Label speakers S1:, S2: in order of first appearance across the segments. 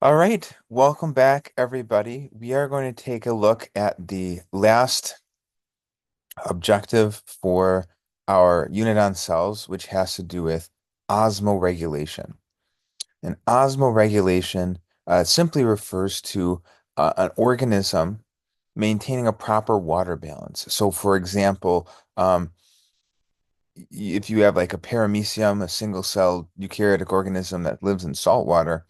S1: All right, welcome back, everybody. We are going to take a look at the last objective for our unit on cells, which has to do with osmoregulation. And osmoregulation simply refers to an organism maintaining a proper water balance. So, for example, if you have like a paramecium, a single-celled eukaryotic organism that lives in salt water,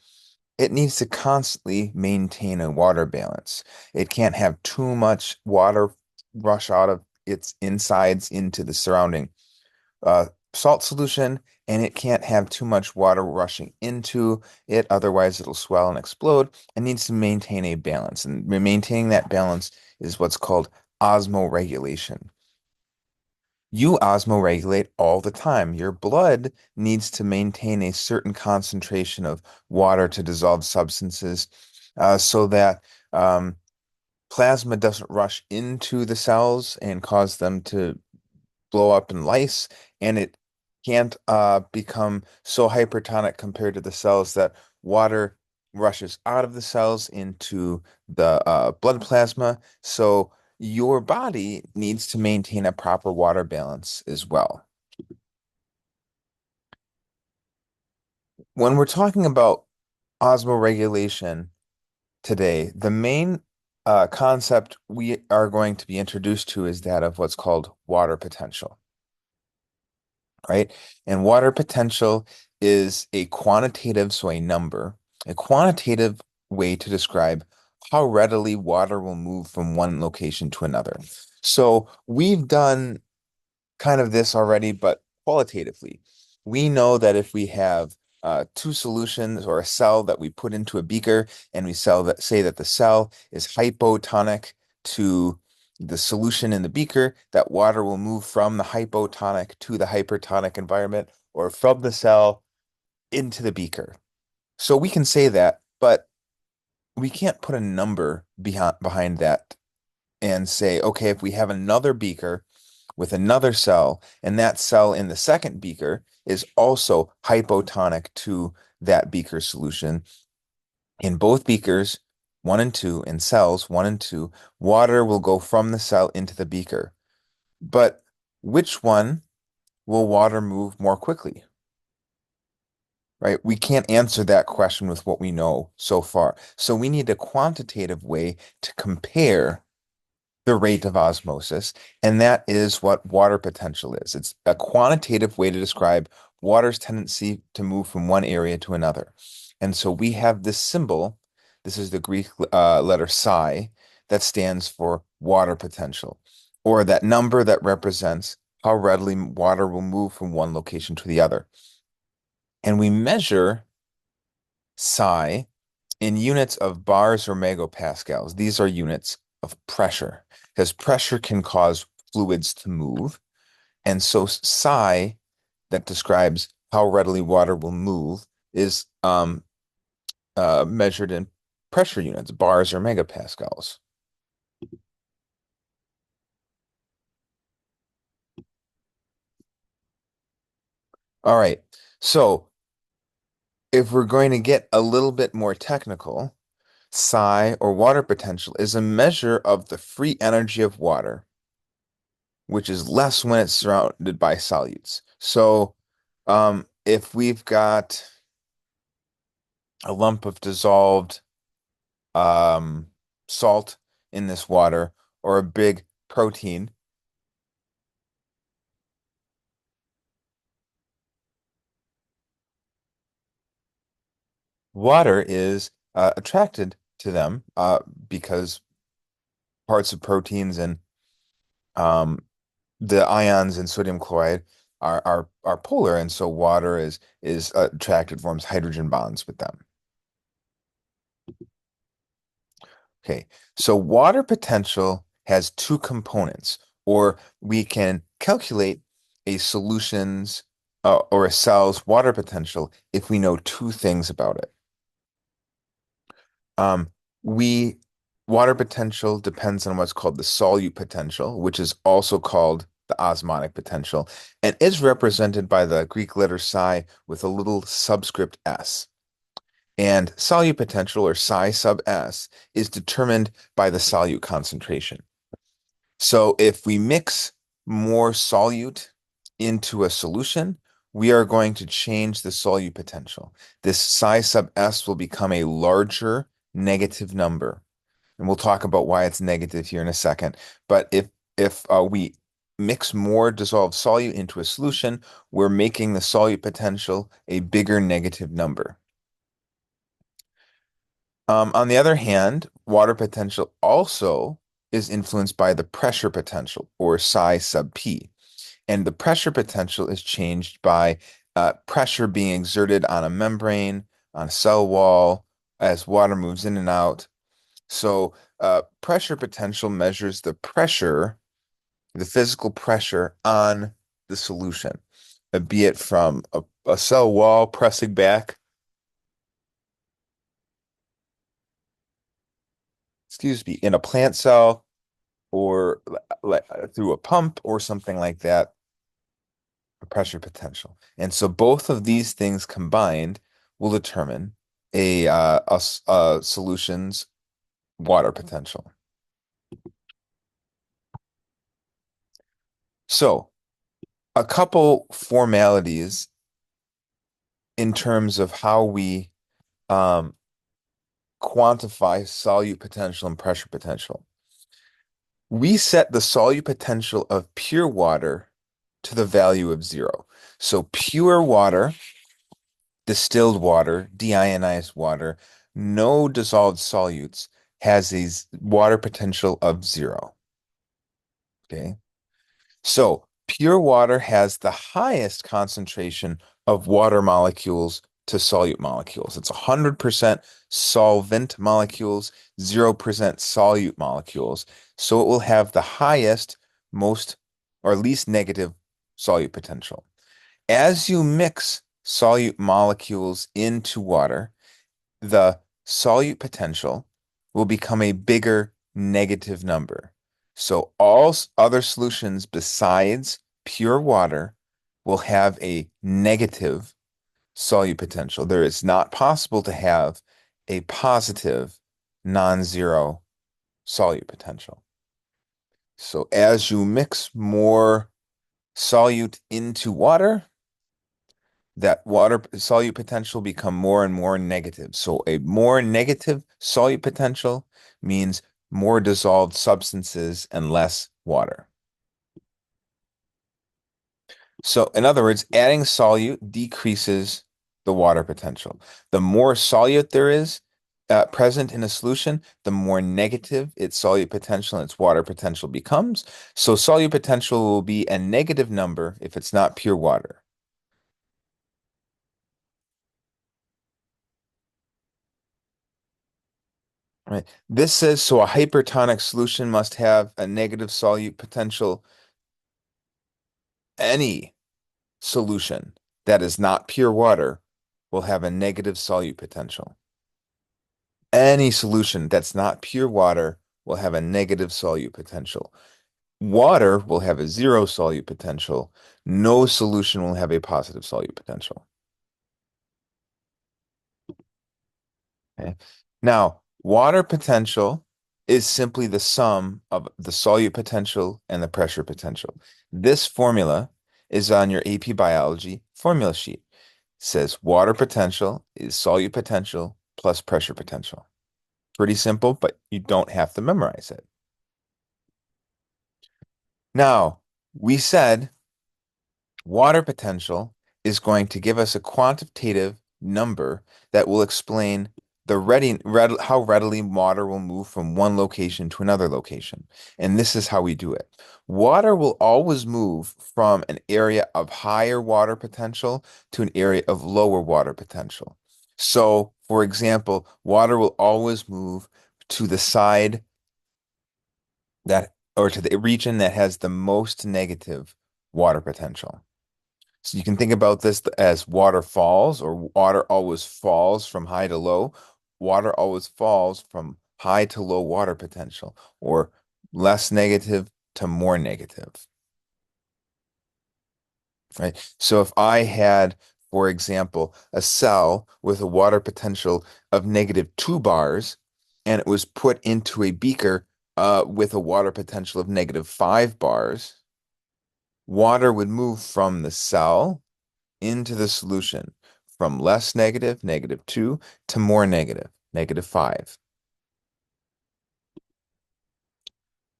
S1: it needs to constantly maintain a water balance. It can't have too much water rush out of its insides into the surrounding uh, salt solution, and it can't have too much water rushing into it, otherwise it'll swell and explode. It needs to maintain a balance, and maintaining that balance is what's called osmoregulation. You osmoregulate all the time. Your blood needs to maintain a certain concentration of water to dissolve substances so that plasma doesn't rush into the cells and cause them to blow up in lice, and it can't become so hypertonic compared to the cells that water rushes out of the cells into the blood plasma. So your body needs to maintain a proper water balance as well. When we're talking about osmoregulation today, the main concept we are going to be introduced to is that of what's called water potential, right? And water potential is a quantitative, so a number, a quantitative way to describe how readily water will move from one location to another. So we've done kind of this already, but qualitatively. We know that if we have two solutions or a cell that we put into a beaker and we say that the cell is hypotonic to the solution in the beaker, that water will move from the hypotonic to the hypertonic environment or from the cell into the beaker. So we can say that, but we can't put a number behind that and say, okay, if we have another beaker with another cell, and that cell in the second beaker is also hypotonic to that beaker solution, in both beakers, one and two, in cells one and two, water will go from the cell into the beaker. But which one will water move more quickly? Right? We can't answer that question with what we know so far. So we need a quantitative way to compare the rate of osmosis, and that is what water potential is. It's a quantitative way to describe water's tendency to move from one area to another. And so we have this symbol, this is the Greek letter psi, that stands for water potential, or that number that represents how readily water will move from one location to the other. And we measure psi in units of bars or megapascals. These are units of pressure because pressure can cause fluids to move. And so psi, that describes how readily water will move, is measured in pressure units, bars or megapascals. All right. So if we're going to get a little bit more technical, psi or water potential is a measure of the free energy of water, which is less when it's surrounded by solutes. So, if we've got a lump of dissolved um, salt in this water or a big protein, water is attracted to them because parts of proteins and um, the ions in sodium chloride are polar, and so water is attracted, forms hydrogen bonds with them. Okay, so water potential has two components, or we can calculate a solution's or a cell's water potential if we know two things about it. Um, we Water potential depends on what's called the solute potential, which is also called the osmotic potential, and is represented by the Greek letter psi with a little subscript s. And solute potential, or psi sub S, is determined by the solute concentration. So if we mix more solute into a solution, we are going to change the solute potential. This psi sub S will become a larger negative number. And we'll talk about why it's negative here in a second. But if we mix more dissolved solute into a solution, we're making the solute potential a bigger negative number. On the other hand, water potential also is influenced by the pressure potential, or psi sub P. And the pressure potential is changed by pressure being exerted on a membrane, on a cell wall, as water moves in and out. So pressure potential measures the pressure, the physical pressure on the solution, be it from a cell wall pressing back, excuse me, in a plant cell, or through a pump or something like that, a pressure potential. And so both of these things combined will determine a solution's water potential. So a couple formalities in terms of how we um, quantify solute potential and pressure potential. We set the solute potential of pure water to the value of 0. So pure water, distilled water, deionized water, no dissolved solutes, has a water potential of 0. Okay. So pure water has the highest concentration of water molecules to solute molecules. It's 100% solvent molecules, 0% solute molecules. So it will have the highest, most, or least negative solute potential. As you mix solute molecules into water, the solute potential will become a bigger negative number. So all other solutions besides pure water will have a negative solute potential. There is not possible to have a positive non-zero solute potential. So as you mix more solute into water, that water solute potential become more and more negative. So a more negative solute potential means more dissolved substances and less water. So in other words, adding solute decreases the water potential. The more solute there is present in a solution, the more negative its solute potential and its water potential becomes. So solute potential will be a negative number if it's not pure water. Right. This says so a hypertonic solution must have a negative solute potential. Any solution that is not pure water will have a negative solute potential. Any solution that's not pure water will have a negative solute potential. Water will have a 0 solute potential. No solution will have a positive solute potential. Okay. Now, water potential is simply the sum of the solute potential and the pressure potential. This formula is on your AP Biology formula sheet. It says water potential is solute potential plus pressure potential. Pretty simple, but you don't have to memorize it. Now, we said water potential is going to give us a quantitative number that will explain how readily water will move from one location to another location. And this is how we do it. Water will always move from an area of higher water potential to an area of lower water potential. So, for example, water will always move to the side or to the region that has the most negative water potential. So you can think about this as water falls, or water always falls from high to low. Water always falls from high to low water potential, or less negative to more negative, right? So if I had For example, a cell with a water potential of -2 bars, and it was put into a beaker with a water potential of -5 bars, water would move from the cell into the solution from less negative, -2, to more negative, -5.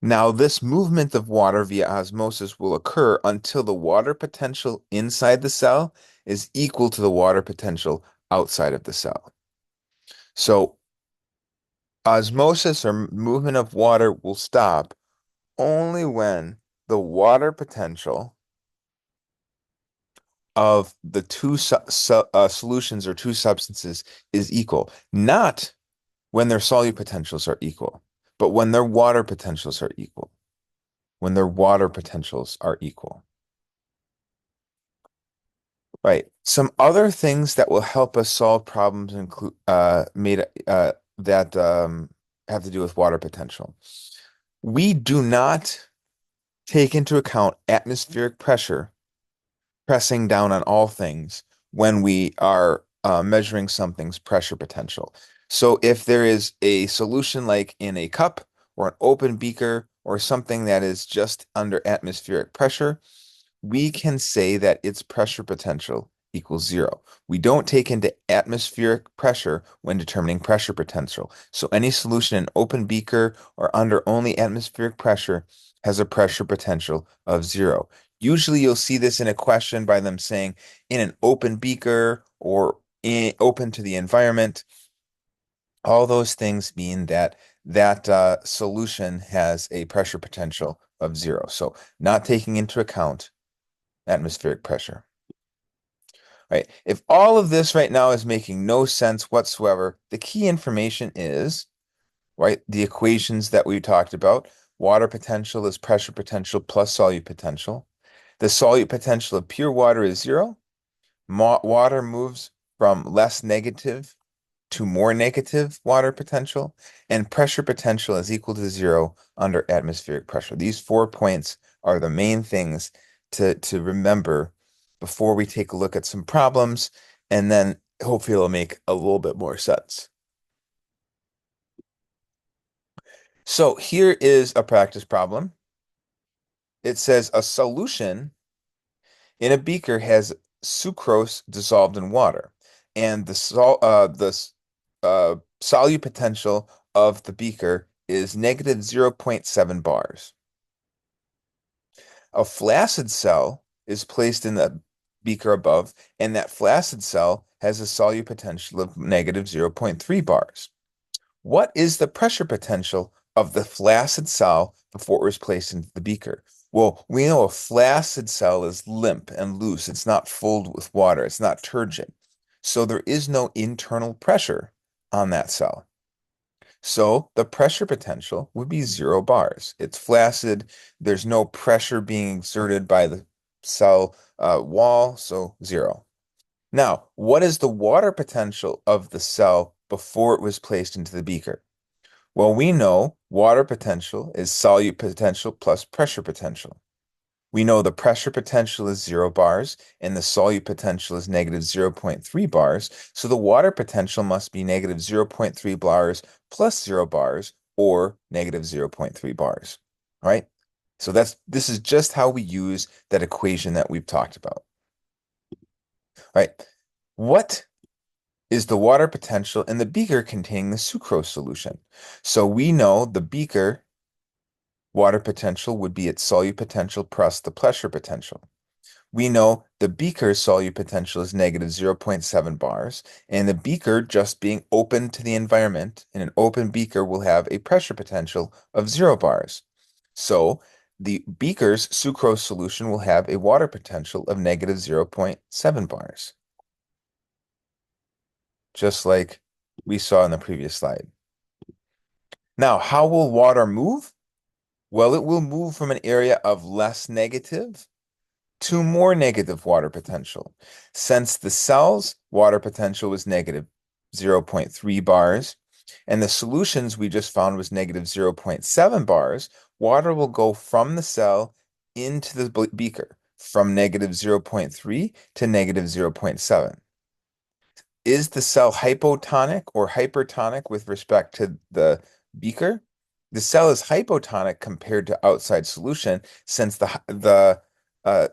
S1: Now, this movement of water via osmosis will occur until the water potential inside the cell is equal to the water potential outside of the cell. So, osmosis or movement of water will stop only when the water potential of the two solutions or two substances is equal, not when their solute potentials are equal, but when their water potentials are equal. When their water potentials are equal. Right. Some other things that will help us solve problems include made that have to do with water potential. We do not take into account atmospheric pressure pressing down on all things when we are measuring something's pressure potential. So if there is a solution like in a cup or an open beaker or something that is just under atmospheric pressure, we can say that its pressure potential equals 0. We don't take into atmospheric pressure when determining pressure potential. So any solution in open beaker or under only atmospheric pressure has a pressure potential of 0. Usually you'll see this in a question by them saying in an open beaker or open to the environment. All those things mean that solution has a pressure potential of 0. So not taking into account atmospheric pressure. Right. If all of this right now is making no sense whatsoever, the key information is, right, the equations that we talked about. Water potential is pressure potential plus solute potential. The solute potential of pure water is 0. Water moves from less negative to more negative water potential, and pressure potential is equal to 0 under atmospheric pressure. These 4 points are the main things to remember before we take a look at some problems, and then hopefully it'll make a little bit more sense. So here is a practice problem. It says a solution in a beaker has sucrose dissolved in water, and the solute potential of the beaker is -0.7 bars. A flaccid cell is placed in the beaker above, and that flaccid cell has a solute potential of -0.3 bars. What is the pressure potential of the flaccid cell before it was placed into the beaker? Well, we know a flaccid cell is limp and loose. It's not filled with water. It's not turgid. So there is no internal pressure on that cell. So the pressure potential would be 0 bars. It's flaccid. There's no pressure being exerted by the cell wall, so 0. Now, what is the water potential of the cell before it was placed into the beaker? Well, we know water potential is solute potential plus pressure potential. We know the pressure potential is 0 bars and the solute potential is -0.3 bars. So the water potential must be -0.3 bars plus 0 bars or -0.3 bars. All right? So this is just how we use that equation that we've talked about. All right. What is the water potential in the beaker containing the sucrose solution? So we know the beaker water potential would be its solute potential plus the pressure potential. We know the beaker's solute potential is -0.7 bars, and the beaker just being open to the environment in an open beaker will have a pressure potential of 0 bars. So the beaker's sucrose solution will have a water potential of -0.7 bars, just like we saw in the previous slide. Now, how will water move? Well, it will move from an area of less negative to more negative water potential. Since the cell's water potential was -0.3 bars, and the solutions we just found was -0.7 bars, water will go from the cell into the beaker from negative zero point 0.3 to negative zero point 0.7. Is the cell hypotonic or hypertonic with respect to the beaker? The cell is hypotonic compared to outside solution since the uh,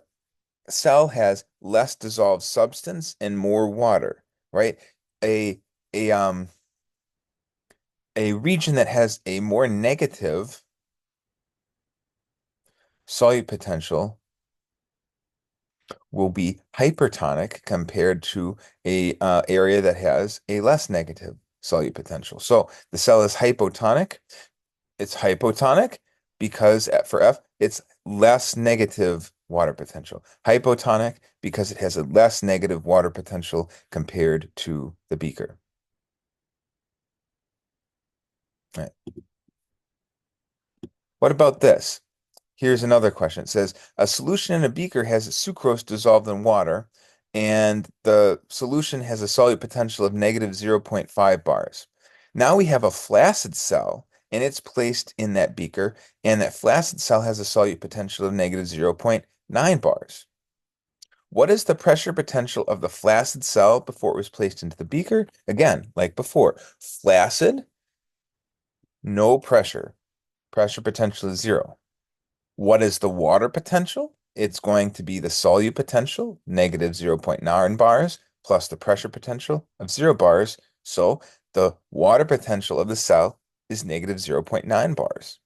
S1: cell has less dissolved substance and more water, right? A a um a region that has a more negative solute potential will be hypertonic compared to a area that has a less negative solute potential. So the cell is hypotonic. It's hypotonic because for F, it's less negative water potential. Hypotonic because it has a less negative water potential compared to the beaker. Right. What about this? Here's another question. It says a solution in a beaker has sucrose dissolved in water, and the solution has a solute potential of negative zero point 0.5 bars. Now we have a flaccid cell, and it's placed in that beaker, and that flaccid cell has a solute potential of negative zero point 0.9 bars. What is the pressure potential of the flaccid cell before it was placed into the beaker? Again, like before, flaccid, no pressure. Pressure potential is zero. What is the water potential? It's going to be the solute potential, negative zero point 0.9 bars, plus the pressure potential of 0 bars. So the water potential of the cell is negative zero point 0.9 bars.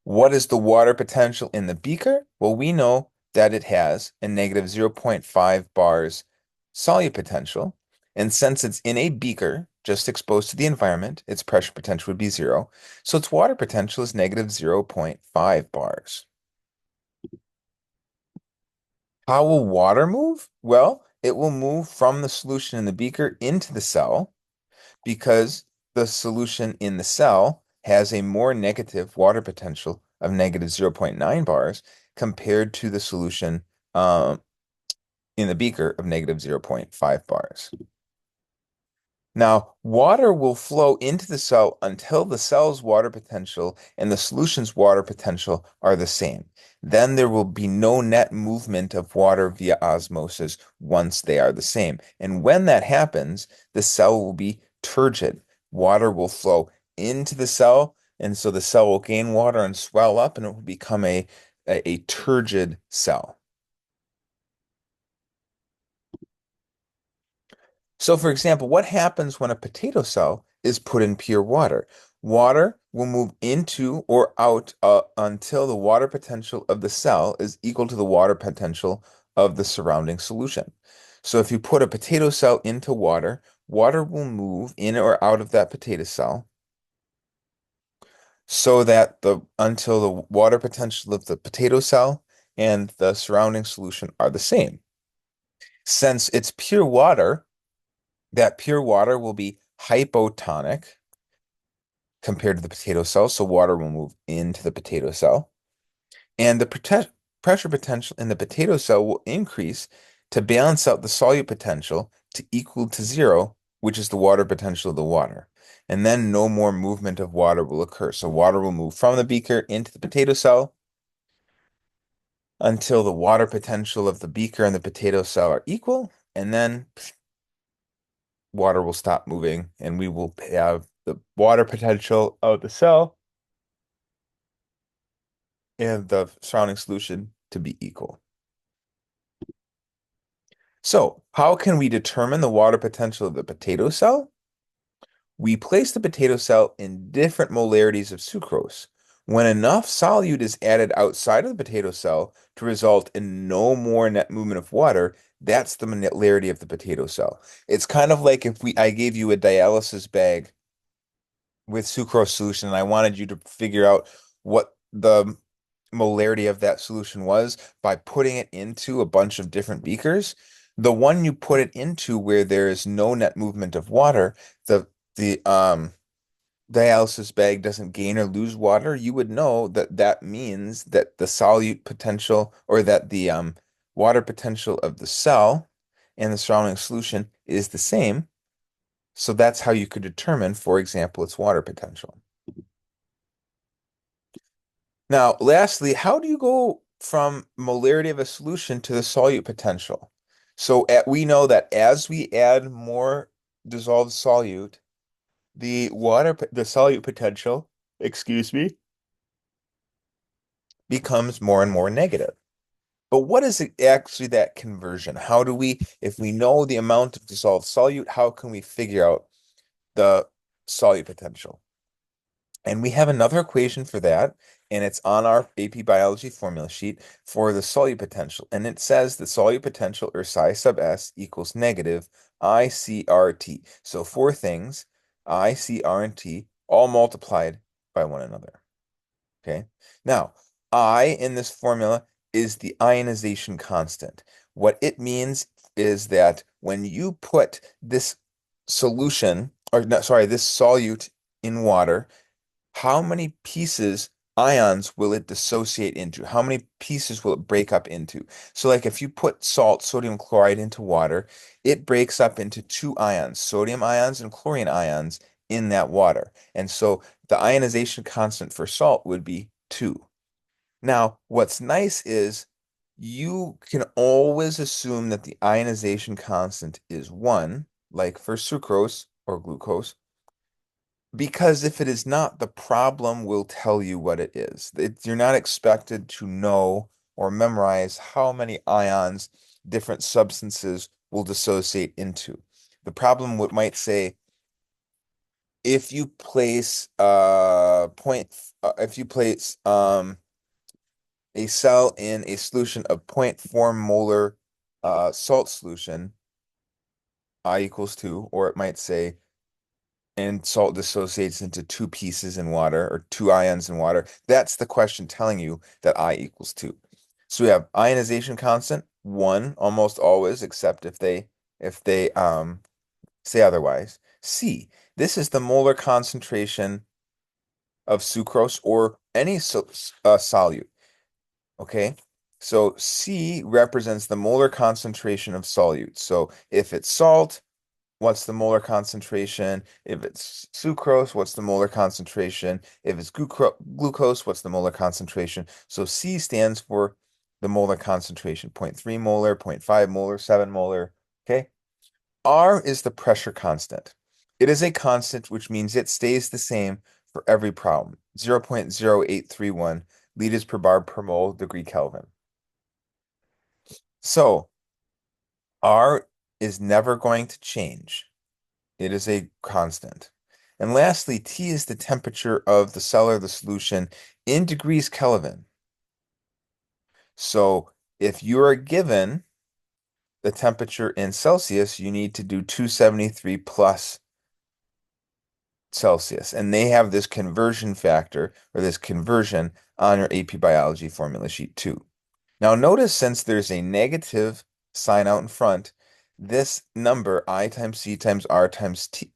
S1: What is the water potential in the beaker? Well, we know that it has a negative zero point 0.5 bars solute potential. And since it's in a beaker, just exposed to the environment, its pressure potential would be 0. So its water potential is negative zero point 0.5 bars. How will water move? Well, it will move from the solution in the beaker into the cell because the solution in the cell has a more negative water potential of negative zero point 0.9 bars compared to the solution in the beaker of negative zero point 0.5 bars. Now, water will flow into the cell until the cell's water potential and the solution's water potential are the same. Then there will be no net movement of water via osmosis once they are the same. And when that happens, the cell will be turgid. Water will flow into the cell, and so the cell will gain water and swell up, and it will become a turgid cell. So, for example, what happens when a potato cell is put in pure water? Water will move into or out until the water potential of the cell is equal to the water potential of the surrounding solution. So, if you put a potato cell into water, water will move in or out of that potato cell so that the until the water potential of the potato cell and the surrounding solution are the same. Since it's pure water, that pure water will be hypotonic compared to the potato cell, so water will move into the potato cell. And the pressure potential in the potato cell will increase to balance out the solute potential to equal to 0, which is the water potential of the water. And then no more movement of water will occur. So water will move from the beaker into the potato cell until the water potential of the beaker and the potato cell are equal, and then water will stop moving and we will have the water potential of the cell and the surrounding solution to be equal. So, how can we determine the water potential of the potato cell? We place the potato cell in different molarities of sucrose. When enough solute is added outside of the potato cell to result in no more net movement of water, that's the molarity of the potato cell. It's kind of like if I gave you a dialysis bag with sucrose solution and I wanted you to figure out what the molarity of that solution was by putting it into a bunch of different beakers. The one you put it into where there is no net movement of water, the dialysis bag doesn't gain or lose water, you would know that that means that the solute potential or that the water potential of the cell and the surrounding solution is the same. So that's how you could determine, for example, its water potential. Now, lastly, how do you go from molarity of a solution to the solute potential. So we know that as we add more dissolved solute, the solute potential, excuse me, becomes more and more negative. But what is actually that conversion? How do we, if we know the amount of dissolved solute, how can we figure out the solute potential? And we have another equation for that, and it's on our AP Biology formula sheet for the solute potential. And it says the solute potential, or psi sub s, equals negative ICRT. So four things, I, C, R, and T, all multiplied by one another. Okay. Now, I in this formula is the ionization constant. What it means is that when you put this solution, or no, sorry, this solute in water, how many pieces, ions, will it dissociate into? How many pieces will it break up into? So, like if you put salt, sodium chloride, into water, it breaks up into two ions, sodium ions and chlorine ions in that water. And so the ionization constant for salt would be 2. Now, what's nice is you can always assume that the ionization constant is 1, like for sucrose or glucose, because if it is not, the problem will tell you what it is. You're not expected to know or memorize how many ions different substances will dissociate into. The problem might say if you place if you place a cell in a solution of 0.4 molar salt solution, I equals 2, or it might say and salt dissociates into two pieces in water or two ions in water. That's the question telling you that I equals 2. So we have ionization constant 1 almost always, except if they say otherwise. C, this is the molar concentration of sucrose or any solute. Okay. So C represents the molar concentration of solute. So if it's salt, what's the molar concentration? If it's sucrose, what's the molar concentration? If it's glucose, what's the molar concentration? So C stands for the molar concentration, 0.3 molar, 0.5 molar, 7 molar. Okay. R is the pressure constant. It is a constant, which means it stays the same for every problem, 0.0831 liters per bar per mole degree Kelvin. So R is never going to change. It is a constant. And lastly, T is the temperature of the cell or the solution in degrees Kelvin. So if you are given the temperature in Celsius, you need to do 273 plus Celsius. And they have this conversion factor or this conversion on your AP Biology formula sheet too. Now notice since there's a negative sign out in front, this number I times C times R times T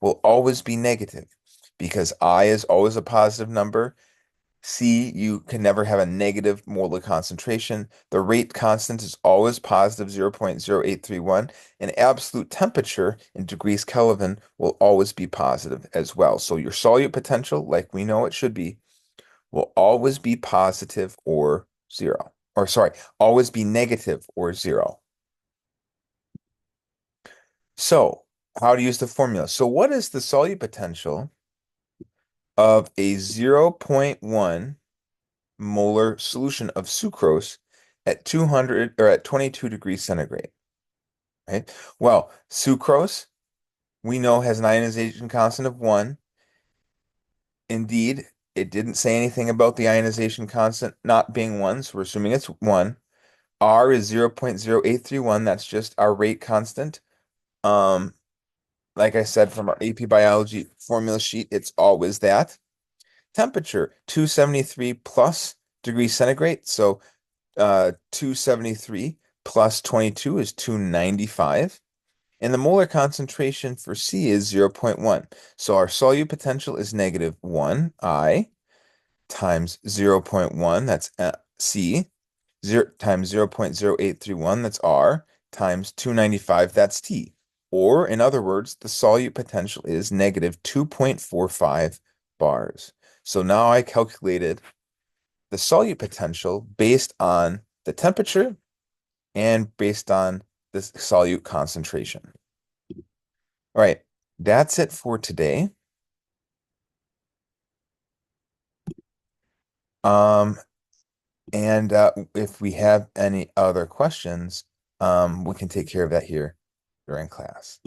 S1: will always be negative because I is always a positive number. C, you can never have a negative molar concentration. The rate constant is always positive 0.0831, and absolute temperature in degrees Kelvin will always be positive as well. So your solute potential, like we know it should be, will always be positive or 0. Or sorry, always be negative or 0. So how to use the formula? So what is the solute potential of a 0.1 molar solution of sucrose at 200 or at 22 degrees centigrade, right? Well, sucrose, we know, has an ionization constant of 1. Indeed, it didn't say anything about the ionization constant not being 1, so we're assuming it's 1. R is 0.0831. That's just our rate constant. Um, like I said, from our AP Biology formula sheet, it's always that. Temperature, 273 plus degrees centigrade. So 273 plus 22 is 295. And the molar concentration for C is 0.1. So our solute potential is negative 1 I times 0.1, that's C, 0 times 0.0831, that's R, times 295, that's T. Or, in other words, the solute potential is negative 2.45 bars. So now I calculated the solute potential based on the temperature and based on the solute concentration. All right, that's it for today. Um, and if we have any other questions, we can take care of that here during class.